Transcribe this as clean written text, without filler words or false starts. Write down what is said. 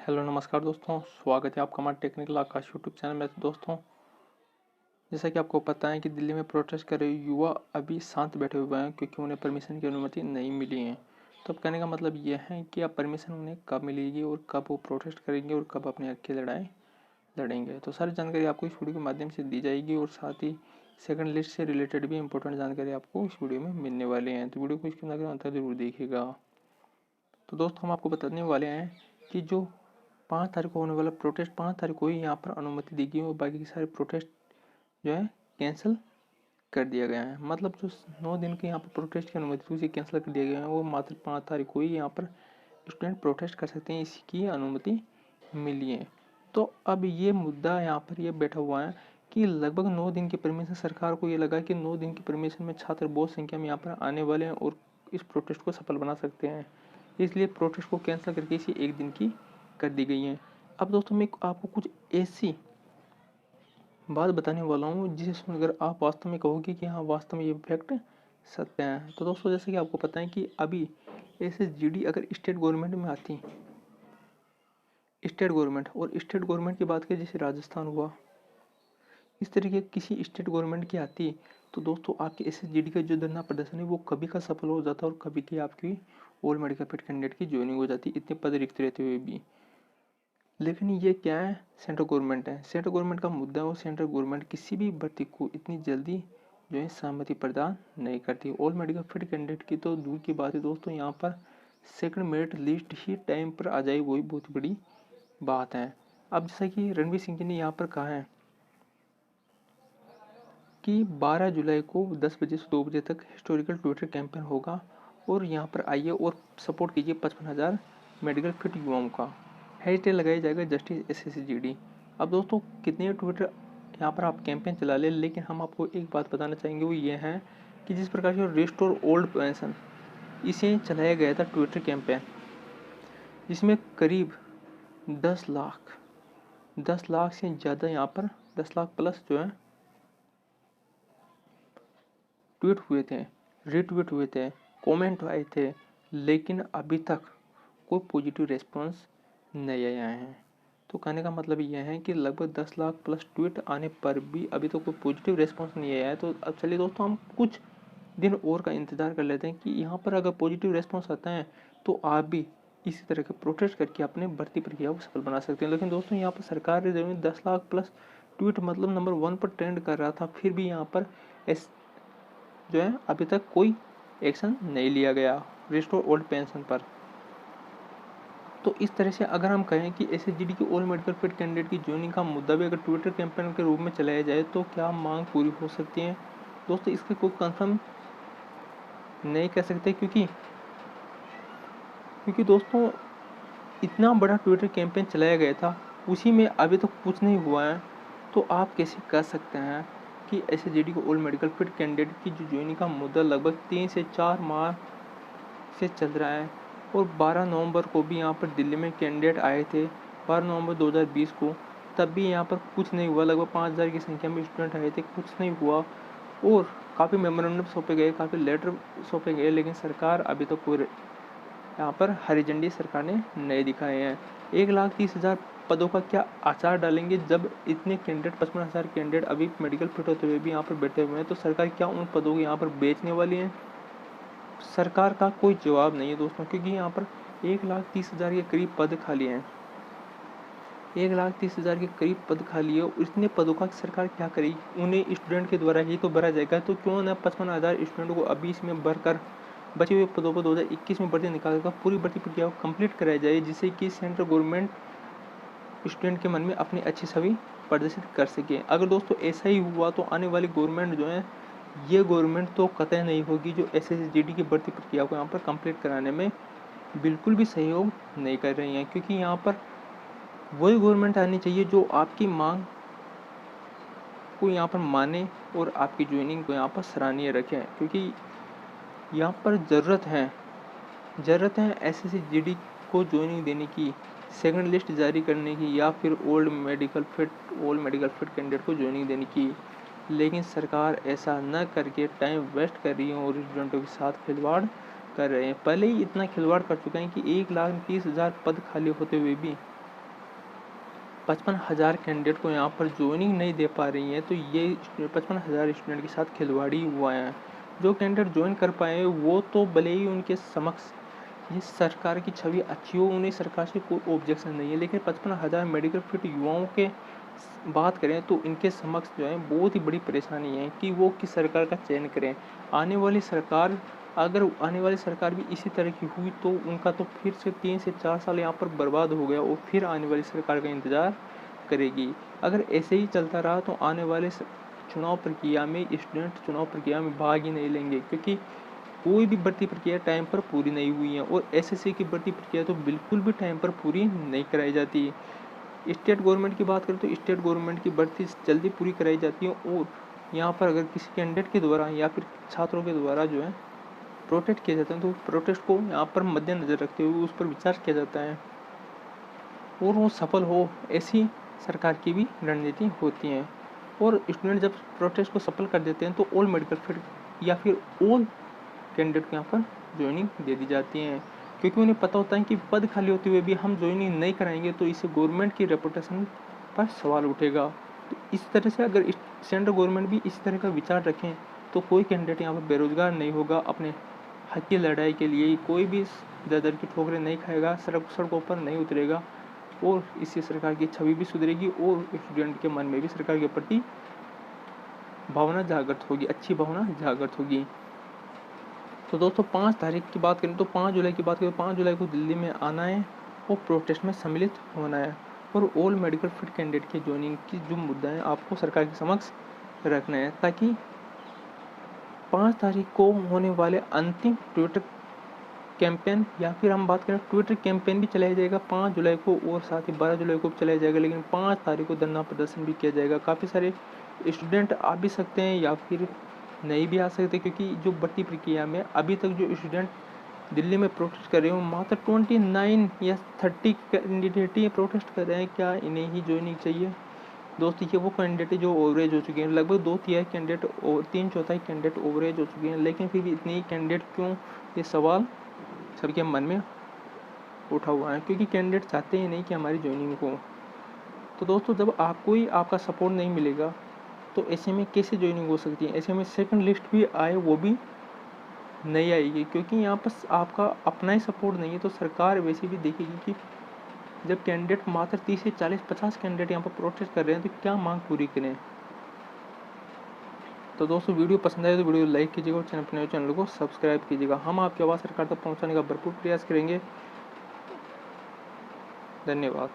Hello नमस्कार दोस्तों, स्वागत है आपका हमारे टेक्निकल आकाश यूट्यूब चैनल में। तो दोस्तों, जैसा कि आपको पता है कि दिल्ली में प्रोटेस्ट कर रहे युवा अभी शांत बैठे हुए हैं क्योंकि उन्हें परमिशन की अनुमति नहीं मिली है। तो अब कहने का मतलब ये है कि अब परमिशन उन्हें कब मिलेगी और कब वो प्रोटेस्ट करेंगे और कब अपने हक की लड़ाई लड़ेंगे। तो सारी जानकारी आपको इस वीडियो के माध्यम से दी जाएगी और साथ ही सेकंड लिस्ट से रिलेटेड भी इंपॉर्टेंट जानकारी आपको इस वीडियो में मिलने वाली है। तो वीडियो को इसके अंदर जरूर देखिएगा। तो दोस्तों, हम आपको बताने वाले हैं कि जो 5 तारीख को होने वाला प्रोटेस्ट, 5 तारीख को ही यहाँ पर अनुमति दी गई और बाकी के सारे प्रोटेस्ट जो है कैंसिल कर दिया गया है। मतलब जो 9 दिन के यहाँ पर प्रोटेस्ट की अनुमति थी उसे कैंसिल कर दिया गया है। वो मात्र 5 तारीख को ही यहाँ पर स्टूडेंट प्रोटेस्ट कर सकते हैं, इसकी अनुमति मिली है। तो अब ये मुद्दा यहाँ पर ये बैठा हुआ है कि लगभग 9 दिन की परमिशन, सरकार को ये लगा कि 9 दिन की परमिशन में छात्र बहुत संख्या में यहाँ पर आने वाले हैं और इस प्रोटेस्ट को सफल बना सकते हैं, इसलिए प्रोटेस्ट को कैंसिल करके इसे 1 दिन की कर दी गई है। अब दोस्तों, मैं आपको कुछ ऐसी बात बताने वाला हूँ जिसे सुनकर आप वास्तव में कहोगे कि हाँ, वास्तव में ये फैक्ट सत्य है। तो दोस्तों, जैसे कि आपको पता है कि अभी SSGD अगर स्टेट गवर्नमेंट में आती, स्टेट गवर्नमेंट और स्टेट गवर्नमेंट की बात करें, जैसे राजस्थान हुआ, इस तरीके किसी स्टेट गवर्नमेंट की आती, तो दोस्तों आपके SSGD का जो धरना प्रदर्शन है वो कभी का सफल हो जाता और कभी की आपकी ऑल मेडिकल फिट कैंडिडेट की ज्वाइनिंग हो जाती, इतने पद रिक्त रहते हुए भी। लेकिन ये क्या है, सेंट्रल गवर्नमेंट है, सेंट्रल गवर्नमेंट का मुद्दा है और सेंट्रल गवर्नमेंट किसी भी भर्ती को इतनी जल्दी जो है सहमति प्रदान नहीं करती। ऑल मेडिकल फिट कैंडिडेट की तो दूर की बात है दोस्तों, यहाँ पर सेकंड मेरिट लिस्ट ही टाइम पर आ जाए वही बहुत बड़ी बात है। अब जैसा कि रणवीर सिंह जी ने यहाँ पर कहा है कि 12 जुलाई को 10 बजे से 2 बजे तक हिस्टोरिकल ट्विटर कैंपेन होगा और यहाँ पर आइए और सपोर्ट कीजिए 55,000 मेडिकल फिट युवाओं का। हैशटैग लगाया जाएगा जस्टिस SSGD। अब दोस्तों, कितने ट्विटर यहाँ पर आप कैंपेन चला ले, लेकिन हम आपको एक बात बताना चाहेंगे, वो ये है कि जिस प्रकार से रिस्टोर ओल्ड पेंशन, इसे चलाया गया था ट्विटर कैंपेन, जिसमें करीब 10 लाख से ज़्यादा यहाँ पर 10 लाख प्लस जो है ट्वीट हुए थे, रीट्वीट हुए थे, कमेंट आए थे, लेकिन अभी तक कोई पॉजिटिव रेस्पॉन्स नहीं आया है। तो कहने का मतलब यह है कि लगभग 10 लाख प्लस ट्वीट आने पर भी अभी तो कोई पॉजिटिव रेस्पॉन्स नहीं आया है। तो अब चलिए दोस्तों, हम कुछ दिन और का इंतज़ार कर लेते हैं कि यहाँ पर अगर पॉजिटिव रेस्पॉन्स आता है तो आप भी इसी तरह के प्रोटेस्ट करके अपने भर्ती प्रक्रिया को सफल बना सकते हैं। लेकिन दोस्तों, यहाँ पर सरकार ने 10 लाख प्लस ट्वीट मतलब नंबर 1 पर ट्रेंड कर रहा था, फिर भी यहाँ पर जो है अभी तक कोई एक्शन नहीं लिया गया रिस्टोर ओल्ड पेंशन पर। तो इस तरह से अगर हम कहें कि SSGD की ऑल मेडिकल फिट कैंडिडेट की ज्वाइनिंग का मुद्दा भी अगर ट्विटर कैंपेन के रूप में चलाया जाए तो क्या मांग पूरी हो सकती है? दोस्तों, इसका कोई कंफर्म नहीं कह सकते, क्योंकि दोस्तों इतना बड़ा ट्विटर कैंपेन चलाया गया था, उसी में अभी तक कुछ नहीं हुआ है। तो आप कैसे कह सकते हैं कि SSGD को ऑल मेडिकल फिट कैंडिडेट की जो ज्वाइनिंग का मुद्दा लगभग 3 से 4 माह से चल रहा है और 12 नवंबर को भी यहाँ पर दिल्ली में कैंडिडेट आए थे, 12 नवंबर 2020 को, तब भी यहाँ पर कुछ नहीं हुआ। लगभग 5,000 की संख्या में स्टूडेंट आए थे, कुछ नहीं हुआ और काफ़ी मेमोरेंडम सौंपे गए, काफ़ी लेटर सौंपे गए, लेकिन सरकार अभी तक कोई यहाँ पर हरी झंडी सरकार ने नहीं दिखाए हैं। 1,30,000 पदों का क्या आचार डालेंगे जब इतने कैंडिडेट, 55,000 कैंडिडेट अभी मेडिकल फिट होते हुए भी यहाँ पर बैठे हुए हैं? तो सरकार क्या उन पदों को यहाँ पर बेचने वाली है? सरकार का कोई जवाब नहीं है दोस्तों, क्योंकि यहाँ पर 1,30,000 के करीब पद खाली हैं, 1,30,000 के करीब पद खाली है और इतने पदों का सरकार क्या करेगी? उन्हें स्टूडेंट के द्वारा ही तो भरा जाएगा, तो क्यों ना 55,000 स्टूडेंट को अभी इसमें भरकर बचे हुए पदों पर 2021 में भर्ती निकालकर पूरी भर्ती प्रक्रिया को कंप्लीट कराया जाए, जिससे कि सेंट्रल गवर्नमेंट स्टूडेंट के मन में अपनी अच्छी छवि प्रदर्शित कर सके। अगर दोस्तों ऐसा ही हुआ तो आने वाली गवर्नमेंट जो है, ये गवर्नमेंट तो कतई नहीं होगी जो SSGD की भर्ती प्रक्रिया को यहाँ पर कंप्लीट कराने में बिल्कुल भी सहयोग नहीं कर रही हैं, क्योंकि यहाँ पर वही गवर्नमेंट आनी चाहिए जो आपकी मांग को यहाँ पर माने और आपकी ज्वाइनिंग को यहाँ पर सराहनीय रखे, क्योंकि यहाँ पर ज़रूरत है SSGD को ज्वाइनिंग देने की, सेकंड लिस्ट जारी करने की, या फिर ऑल मेडिकल फिट कैंडिडेट को ज्वाइनिंग देने की। लेकिन सरकार ऐसा न करके टाइम वेस्ट कर रही है और स्टूडेंटों के साथ खिलवाड़ कर रहे हैं। पहले ही इतना खिलवाड़ कर चुके हैं कि 1,30,000 पद खाली होते हुए भी 55,000 कैंडिडेट को यहाँ पर ज्वाइनिंग नहीं दे पा रही हैं, तो ये 55,000 स्टूडेंट के साथ खिलवाड़ी हुआ है। जो कैंडिडेट ज्वाइन कर पाए वो तो भले ही उनके समक्ष ये सरकार की छवि अच्छी हो, उन्हें सरकार से कोई ऑब्जेक्शन नहीं है, लेकिन 55,000 मेडिकल फिट युवाओं के बात करें तो इनके समक्ष जो है बहुत ही बड़ी परेशानी है कि वो किस सरकार का चयन करें। आने वाली सरकार भी इसी तरह की हुई तो उनका तो फिर से 3 से 4 साल यहाँ पर बर्बाद हो गया और फिर आने वाली सरकार का इंतज़ार करेगी। अगर ऐसे ही चलता रहा तो आने वाले चुनाव प्रक्रिया में स्टूडेंट चुनाव प्रक्रिया में भाग ही नहीं लेंगे, क्योंकि कोई भी भर्ती प्रक्रिया टाइम पर पूरी नहीं हुई है और एसएससी की भर्ती प्रक्रिया तो बिल्कुल भी टाइम पर पूरी नहीं कराई जाती। स्टेट गवर्नमेंट की बात करें तो स्टेट गवर्नमेंट की भर्ती जल्दी पूरी कराई जाती है और यहाँ पर अगर किसी कैंडिडेट के द्वारा या फिर छात्रों के द्वारा जो है प्रोटेस्ट किया जाता है तो प्रोटेस्ट को यहाँ पर मद्देनजर रखते हुए उस पर विचार किया जाता है और वो सफल हो, ऐसी सरकार की भी रणनीति होती है। और स्टूडेंट जब प्रोटेस्ट को सफल कर देते हैं तो ऑल मेडिकल फिट या फिर ऑल कैंडिडेट को यहाँ पर ज्वाइनिंग दे दी जाती है, क्योंकि उन्हें पता होता है कि पद खाली होते हुए भी हम ज्वाइनिंग नहीं कराएंगे तो इससे गवर्नमेंट की रेपुटेशन पर सवाल उठेगा। तो इस तरह से अगर सेंट्रल गवर्नमेंट भी इस तरह का विचार रखें तो कोई कैंडिडेट यहाँ पर बेरोजगार नहीं होगा, अपने हक की लड़ाई के लिए कोई भी दर की ठोकरें नहीं खाएगा, सड़कों पर नहीं उतरेगा और इससे सरकार की छवि भी सुधरेगी और स्टूडेंट के मन में भी सरकार के प्रति भावना जागृत होगी, अच्छी भावना जागृत होगी। तो दोस्तों 5 तारीख की बात करें तो 5 जुलाई की बात करें तो 5 जुलाई को दिल्ली में आना है और प्रोटेस्ट में सम्मिलित होना है और ऑल मेडिकल फिट कैंडिडेट के ज्वाइनिंग की जो मुद्दा है आपको सरकार के समक्ष रखना है, ताकि 5 तारीख को होने वाले अंतिम ट्विटर कैंपेन या फिर हम बात करें ट्विटर कैंपेन भी चलाया जाएगा 5 जुलाई को और साथ ही 12 जुलाई को भी चलाया जाएगा, लेकिन 5 तारीख को धरना प्रदर्शन भी किया जाएगा। काफ़ी सारे स्टूडेंट आ भी सकते हैं या फिर नहीं भी आ सकते, क्योंकि जो भर्ती प्रक्रिया में अभी तक जो स्टूडेंट दिल्ली में प्रोटेस्ट कर रहे हैं मात्र 29 या 30 कैंडिडेट ही प्रोटेस्ट कर रहे हैं। क्या इन्हें ही ज्वाइनिंग चाहिए? दोस्तों ये वो कैंडिडेट जो ओवरेज हो चुके हैं, लगभग 2/3 कैंडिडेट और 3/4 कैंडिडेट ओवरेज हो चुके हैं, लेकिन फिर भी इतने ही कैंडिडेट क्यों, ये सवाल सबके मन में उठा हुआ है, क्योंकि कैंडिडेट चाहते ही नहीं कि हमारी ज्वाइनिंग हो। तो दोस्तों जब आपको ही आपका सपोर्ट नहीं मिलेगा तो ऐसे में कैसे ज्वाइनिंग हो सकती है? ऐसे में सेकंड लिस्ट भी आए वो भी नहीं आएगी, क्योंकि यहाँ पर आपका अपना ही सपोर्ट नहीं है। तो सरकार वैसे भी देखेगी कि जब कैंडिडेट मात्र 30 से 40-50 कैंडिडेट यहाँ पर प्रोटेस्ट कर रहे हैं तो क्या मांग पूरी करें। तो दोस्तों वीडियो पसंद आए तो वीडियो लाइक कीजिएगा और चैनल को सब्सक्राइब कीजिएगा। हम आपकी आवाज़ सरकार तक पहुँचाने का भरपूर प्रयास करेंगे। धन्यवाद।